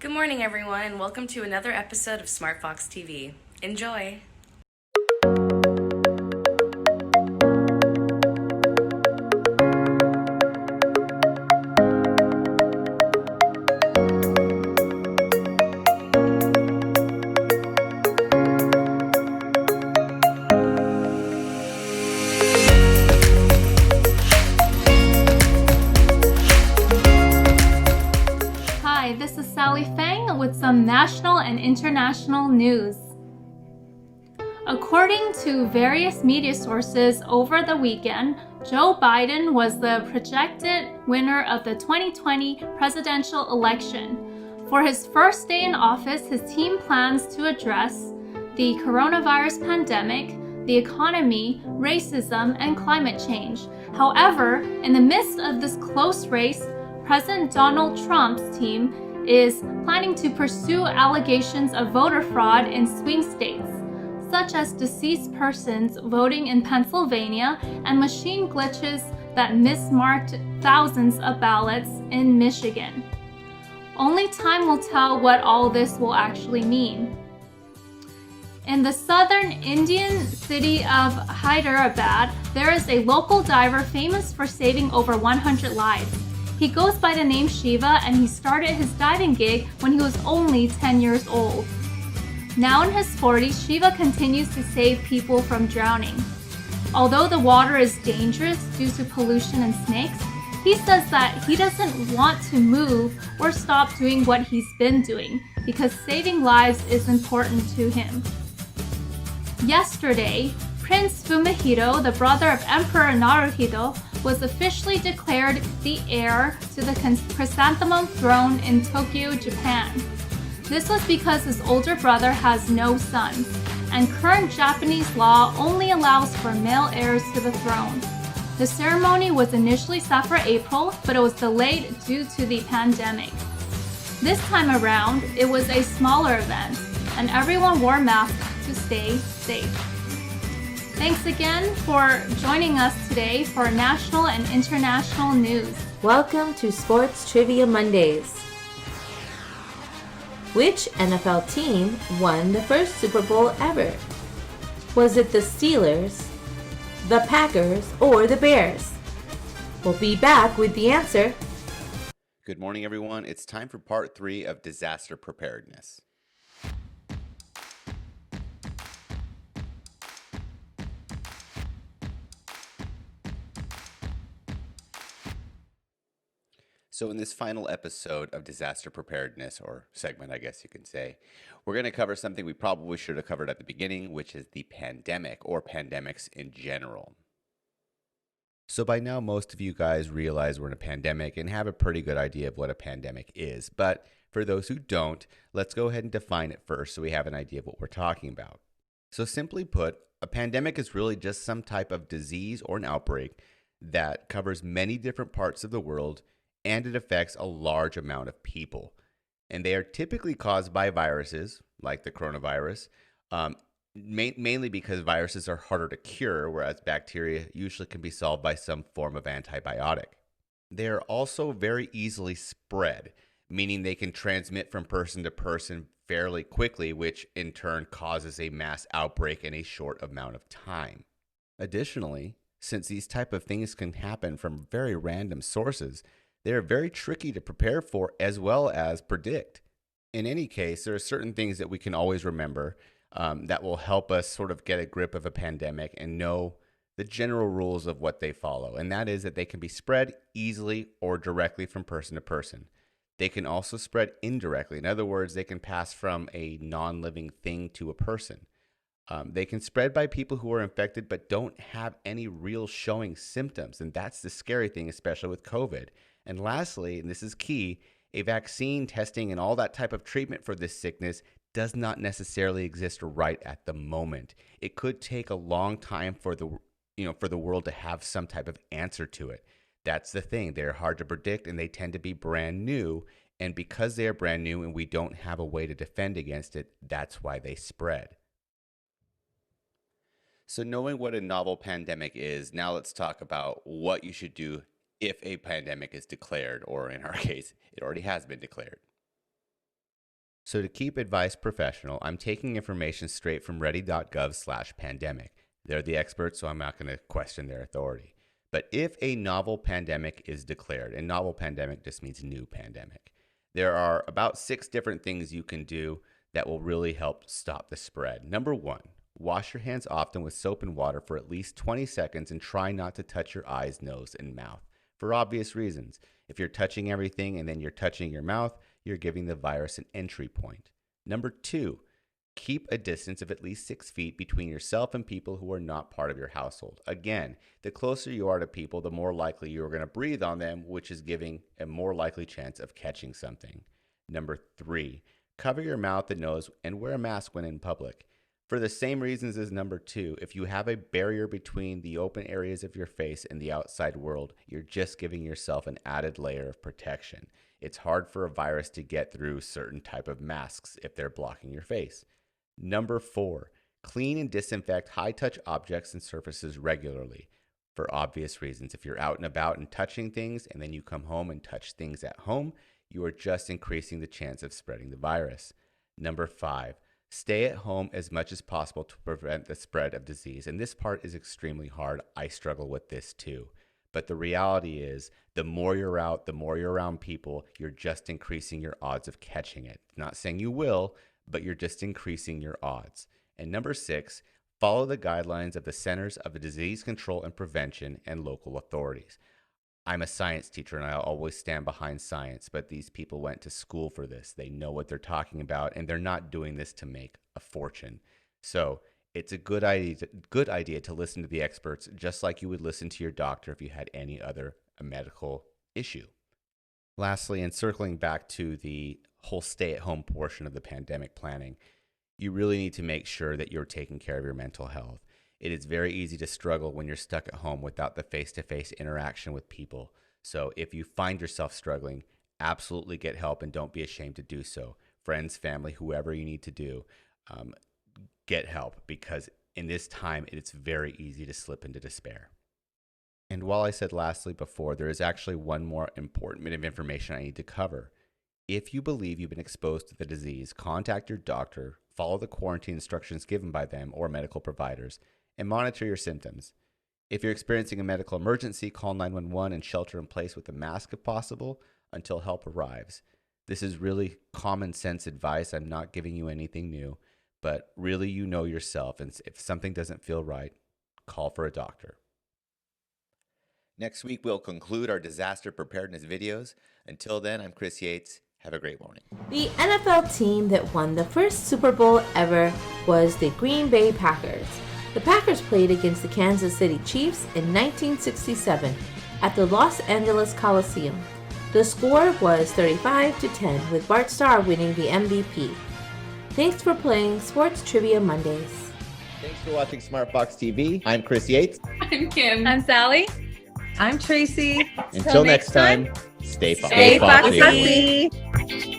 Good morning, everyone, and welcome to another episode of SmartFox TV. Enjoy! Hi, this is Sally Fang with some national and international news. According to various media sources over the weekend, Joe Biden was the projected winner of the 2020 presidential election. For his first day in office, his team plans to address the coronavirus pandemic, the economy, racism, and climate change. However, in the midst of this close race, President Donald Trump's team is planning to pursue allegations of voter fraud in swing states, such as deceased persons voting in Pennsylvania and machine glitches that mismarked thousands of ballots in Michigan. Only time will tell what all this will actually mean. In the southern Indian city of Hyderabad, there is a local diver famous for saving over 100 lives. He goes by the name Shiva, and he started his diving gig when he was only 10 years old. Now in his 40s, Shiva continues to save people from drowning. Although the water is dangerous due to pollution and snakes, he says that he doesn't want to move or stop doing what he's been doing because saving lives is important to him. Yesterday, Prince Fumihiro, the brother of Emperor Naruhito, was officially declared the heir to the chrysanthemum throne in Tokyo, Japan. This was because his older brother has no sons, and current Japanese law only allows for male heirs to the throne. The ceremony was initially set for April, but it was delayed due to the pandemic. This time around, it was a smaller event, and everyone wore masks to stay safe. Thanks again for joining us today for national and international news. Welcome to Sports Trivia Mondays. Which NFL team won the first Super Bowl ever? Was it the Steelers, the Packers, or the Bears? We'll be back with the answer. Good morning, everyone. It's time for part 3 of disaster preparedness. So in this final episode of disaster preparedness, or segment, I guess you can say, we're going to cover something we probably should have covered at the beginning, which is the pandemic or pandemics in general. So by now, most of you guys realize we're in a pandemic and have a pretty good idea of what a pandemic is. But for those who don't, let's go ahead and define it first so we have an idea of what we're talking about. So simply put, a pandemic is really just some type of disease or an outbreak that covers many different parts of the world, and it affects a large amount of people. And they are typically caused by viruses, like the coronavirus, mainly because viruses are harder to cure, whereas bacteria usually can be solved by some form of antibiotic. They are also very easily spread, meaning they can transmit from person to person fairly quickly, which in turn causes a mass outbreak in a short amount of time. Additionally, since these type of things can happen from very random sources, they are very tricky to prepare for as well as predict. In any case, there are certain things that we can always remember that will help us sort of get a grip of a pandemic and know the general rules of what they follow. And that is that they can be spread easily or directly from person to person. They can also spread indirectly. In other words, they can pass from a non-living thing to a person. They can spread by people who are infected but don't have any real showing symptoms. And that's the scary thing, especially with COVID. And lastly, and this is key, a vaccine, testing, and all that type of treatment for this sickness does not necessarily exist right at the moment. It could take a long time for the world to have some type of answer to it. That's the thing. They're hard to predict, and they tend to be brand new. And because they are brand new and we don't have a way to defend against it, that's why they spread. So knowing what a novel pandemic is, now let's talk about what you should do if a pandemic is declared, or in our case, it already has been declared. So to keep advice professional, I'm taking information straight from READY.GOV/pandemic. They're the experts, so I'm not going to question their authority. But if a novel pandemic is declared, and novel pandemic just means new pandemic, there are about 6 different things you can do that will really help stop the spread. Number 1, wash your hands often with soap and water for at least 20 seconds and try not to touch your eyes, nose, and mouth for obvious reasons. If you're touching everything and then you're touching your mouth, you're giving the virus an entry point. Number 2, keep a distance of at least 6 feet between yourself and people who are not part of your household. Again, the closer you are to people, the more likely you're going to breathe on them, which is giving a more likely chance of catching something. Number 3, cover your mouth and nose and wear a mask when in public. For the same reasons as number 2, if you have a barrier between the open areas of your face and the outside world, you're just giving yourself an added layer of protection. It's hard for a virus to get through certain type of masks if they're blocking your face. Number 4, clean and disinfect high-touch objects and surfaces regularly. For obvious reasons, if you're out and about and touching things and then you come home and touch things at home, you are just increasing the chance of spreading the virus. Number 5, stay at home as much as possible to prevent the spread of disease. And this part is extremely hard. I struggle with this too. But the reality is, the more you're out, the more you're around people, you're just increasing your odds of catching it. Not saying you will, but you're just increasing your odds. And number 6, follow the guidelines of the Centers of Disease Control and Prevention and local authorities. I'm a science teacher and I always stand behind science, but these people went to school for this. They know what they're talking about and they're not doing this to make a fortune. So it's a good idea to listen to the experts just like you would listen to your doctor if you had any other medical issue. Lastly, and circling back to the whole stay-at-home portion of the pandemic planning, you really need to make sure that you're taking care of your mental health. It is very easy to struggle when you're stuck at home without the face-to-face interaction with people. So if you find yourself struggling, absolutely get help and don't be ashamed to do so. Friends, family, whoever you need to do, get help, because in this time, it's very easy to slip into despair. And while I said lastly before, there is actually one more important bit of information I need to cover. If you believe you've been exposed to the disease, contact your doctor, follow the quarantine instructions given by them or medical providers, and monitor your symptoms. If you're experiencing a medical emergency, call 911 and shelter in place with a mask if possible until help arrives. This is really common sense advice. I'm not giving you anything new, but really you know yourself, and if something doesn't feel right, call for a doctor. Next week, we'll conclude our disaster preparedness videos. Until then, I'm Chris Yates. Have a great morning. The NFL team that won the first Super Bowl ever was the Green Bay Packers. The Packers played against the Kansas City Chiefs in 1967 at the Los Angeles Coliseum. The score was 35-10, with Bart Starr winning the MVP. Thanks for playing Sports Trivia Mondays. Thanks for watching SmartFox TV. I'm Chris Yates. I'm Kim. I'm Sally. I'm Tracy. Until next time, stay foxy. Stay foxy.